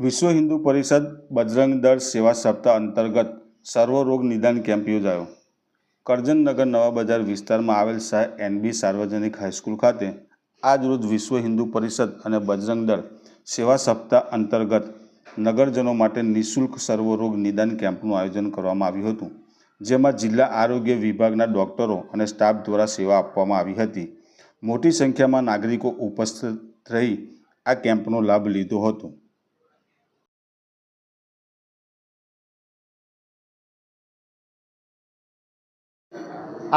વિશ્વ હિન્દુ પરિષદ બજરંગ દળ સેવા સપ્તાહ અંતર્ગત સર્વરોગ નિદાન કેમ્પ યોજાયો. કરજણનગર નવા બજાર વિસ્તારમાં આવેલ શાહ એનબી સાર્વજનિક હાઈસ્કૂલ ખાતે આજરોજ વિશ્વ હિન્દુ પરિષદ અને બજરંગ દળ સેવા સપ્તાહ અંતર્ગત નગરજનો માટે નિઃશુલ્ક સર્વરોગ નિદાન કેમ્પનું આયોજન કરવામાં આવ્યું હતું, જેમાં જિલ્લા આરોગ્ય વિભાગના ડોક્ટરો અને સ્ટાફ દ્વારા સેવા આપવામાં આવી હતી. મોટી સંખ્યામાં નાગરિકો ઉપસ્થિત રહી આ કેમ્પનો લાભ લીધો હતો.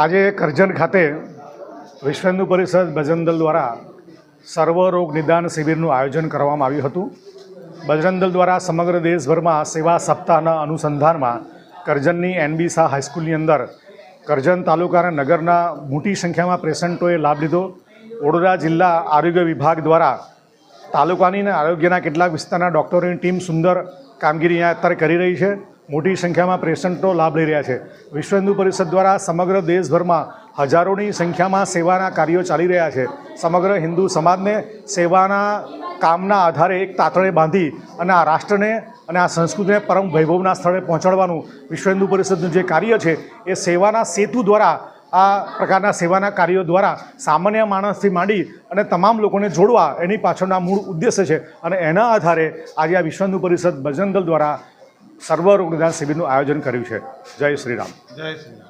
આજે કરજણ ખાતે વિશ્વ હિન્દુ પરિષદ બજરંગ દળ દ્વારા સર્વરોગ નિદાન શિબિરનું આયોજન કરવામાં આવ્યું હતું. બજરંગ દળ દ્વારા સમગ્ર દેશભરમાં સેવા સપ્તાહના અનુસંધાનમાં કરજણની એનબી શાહ હાઈસ્કૂલની અંદર કરજણ તાલુકાના નગરના મોટી સંખ્યામાં પેશન્ટોએ લાભ લીધો. વડોદરા જિલ્લા આરોગ્ય વિભાગ દ્વારા તાલુકાની અને આરોગ્યના કેટલાક વિસ્તારના ડૉક્ટરોની ટીમ સુંદર કામગીરી અહીંયા અત્યારે કરી રહી છે. મોટી સંખ્યામાં પેશન્ટો લાભ લઈ રહ્યા છે. વિશ્વ હિન્દુ પરિષદ દ્વારા સમગ્ર દેશભરમાં હજારોની સંખ્યામાં સેવાના કાર્યો ચાલી રહ્યા છે. સમગ્ર હિન્દુ સમાજને સેવાના કામના આધારે એક તાતણે બાંધી અને આ રાષ્ટ્રને અને આ સંસ્કૃતિને પરમ વૈભવના સ્થળે પહોંચાડવાનું વિશ્વ હિન્દુ પરિષદનું જે કાર્ય છે એ સેવાના સેતુ દ્વારા આ પ્રકારના સેવાના કાર્યો દ્વારા સામાન્ય માણસથી માંડી અને તમામ લોકોને જોડવા એની પાછળના મૂળ ઉદ્દેશ્ય છે. અને એના આધારે આજે આ વિશ્વ હિન્દુ પરિષદ બજરંગ દળ દ્વારા સર્વરોગ નિદાન શિબિરનું આયોજન કર્યું છે. જય શ્રી રામ. જય શ્રી રામ.